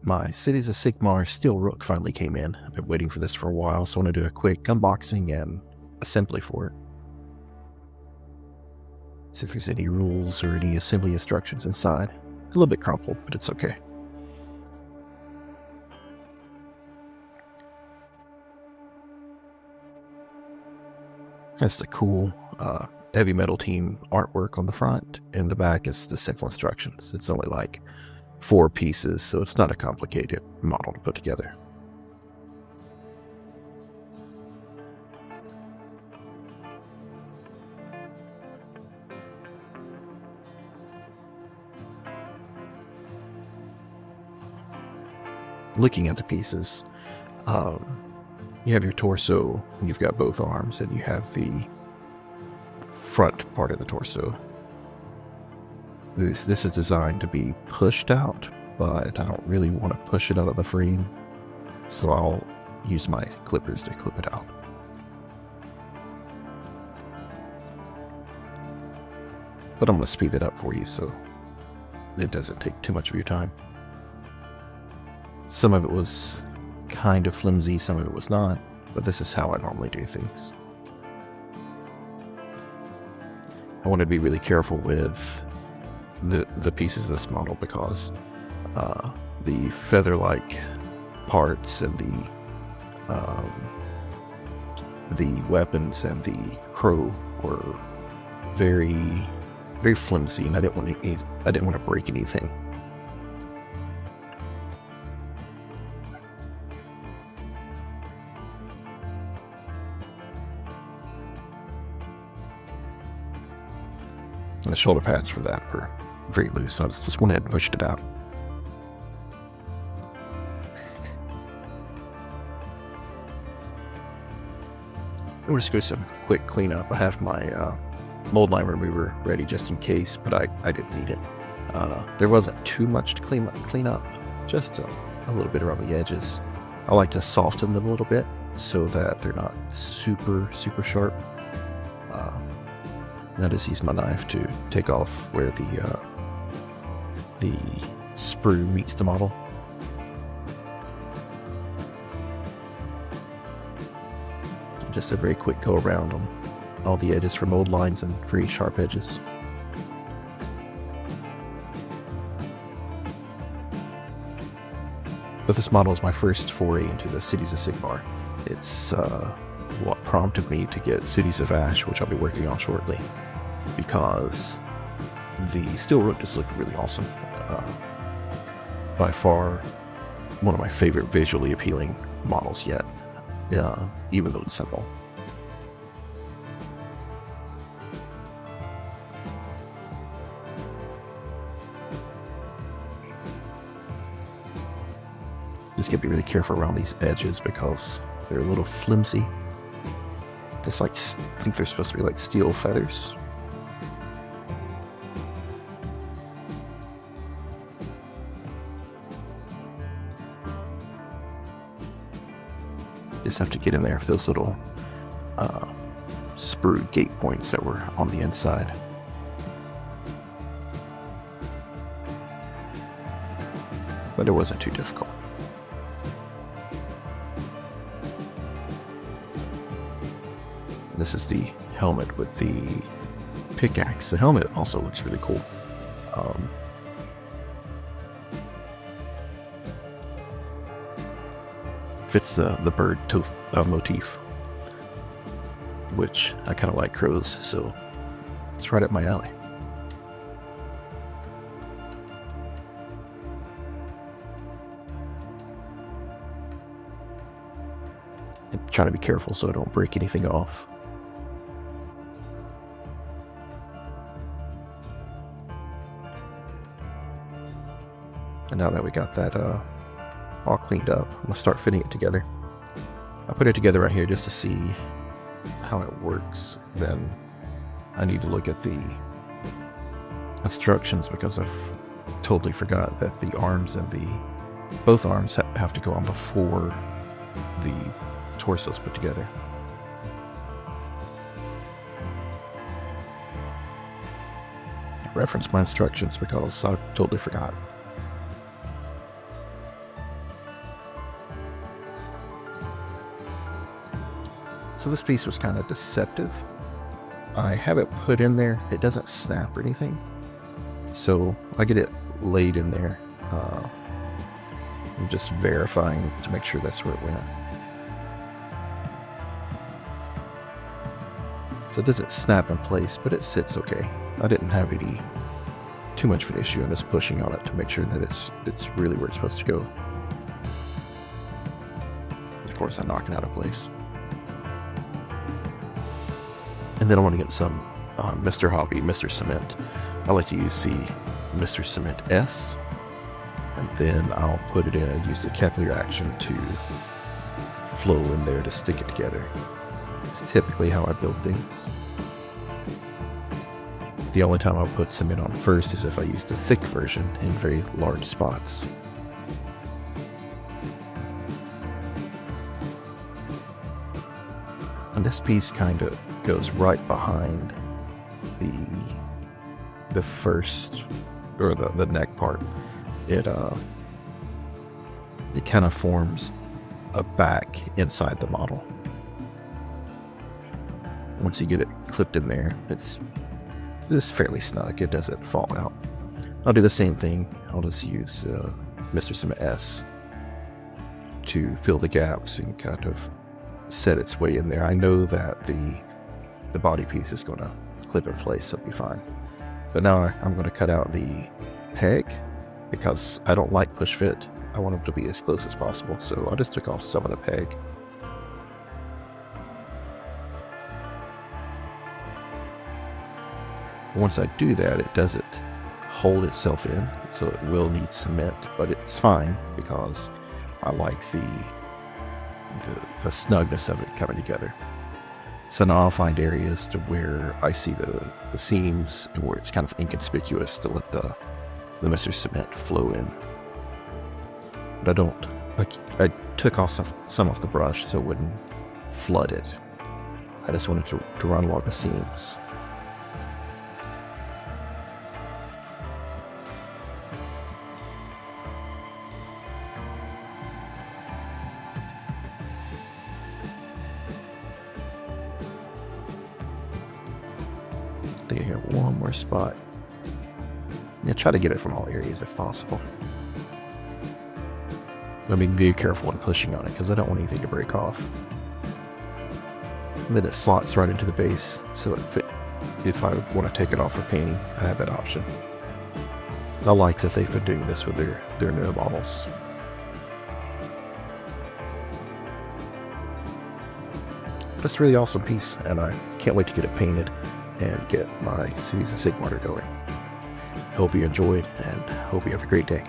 My Cities of Sigmar Steel Rook finally came in. I've been waiting for this for a while, so I want to do a quick unboxing and assembly for it. See if there's any rules or any assembly instructions inside. A little bit crumpled, but it's okay. That's the cool heavy metal team artwork on the front, and the back is the simple instructions. It's only like 4 pieces, so it's not a complicated model to put together. Looking at the pieces, you have your torso, and you've got both arms, and you have the front part of the torso. This is designed to be pushed out, but I don't really want to push it out of the frame, so I'll use my clippers to clip it out. But I'm going to speed it up for you so it doesn't take too much of your time. Some of it was kind of flimsy, some of it was not, but this is how I normally do things. I wanted to be really careful with the pieces of this model because the feather-like parts and the weapons and the crow were very, very flimsy, and I didn't want to break anything. And the shoulder pads for that were very loose, so I just went ahead and pushed it out. We're just going to do some quick cleanup. I have my mold line remover ready just in case, but I didn't need it. There wasn't too much to clean up, just a little bit around the edges. I like to soften them a little bit so that they're not super sharp. Now just use my knife to take off where the sprue meets the model. Just a very quick go around on all the edges for mold lines and very sharp edges. But this model is my first foray into the Cities of Sigmar. It's what prompted me to get Cities of Ash, which I'll be working on shortly, because the Steel Rook just looked really awesome. By far one of my favorite visually appealing models yet, even though it's simple. Just gotta be really careful around these edges because they're a little flimsy. It's like, I think they're supposed to be like steel feathers. Just have to get in there with those little sprue gate points that were on the inside. But it wasn't too difficult. This is the helmet with the pickaxe. The helmet also looks really cool. Fits the bird motif, which I kind of like crows, so it's right up my alley. And trying to be careful so I don't break anything off. And now that we got that all cleaned up, I'm gonna start fitting it together. I put it together right here just to see how it works. Then I need to look at the instructions because I've totally forgot that the arms and both arms have to go on before the torso's put together. I referenced my instructions because I totally forgot. So this piece was kind of deceptive. I have it put in there. It doesn't snap or anything. So I get it laid in there. I'm just verifying to make sure that's where it went. So it doesn't snap in place, but it sits okay. I didn't have too much of an issue. I'm just pushing on it to make sure that it's really where it's supposed to go. Of course, I knock it out of place. And then I want to get some Mr. Hobby, Mr. Cement. I like to use the Mr. Cement S, and then I'll put it in and use the capillary action to flow in there to stick it together. It's typically how I build things. The only time I'll put cement on first is if I use the thick version in very large spots. And this piece kind of goes right behind the first, or the neck part. It kind of forms a back inside the model. Once you get it clipped in there, it's fairly snug. It doesn't fall out. I'll do the same thing. I'll just use Mr. Cement S to fill the gaps and kind of set its way in there. I know that the body piece is going to clip in place, so it'll be fine. But now I'm going to cut out the peg because I don't like push fit. I want them to be as close as possible, so I just took off some of the peg. Once I do that, it doesn't hold itself in, so it will need cement, but it's fine because I like the snugness of it coming together. So now I'll find areas to where I see the seams and where it's kind of inconspicuous to let the Mr. Cement flow in. But I took off some off the brush so it wouldn't flood it. I just wanted to run along the seams. I think I have one more spot. Yeah, try to get it from all areas if possible. I'm being very careful when pushing on it because I don't want anything to break off. And then it slots right into the base, so if I want to take it off for painting, I have that option. I like that they've been doing this with their new models. That's a really awesome piece, and I can't wait to get it painted and get my Cities of Sigmar going. Hope you enjoyed, and hope you have a great day.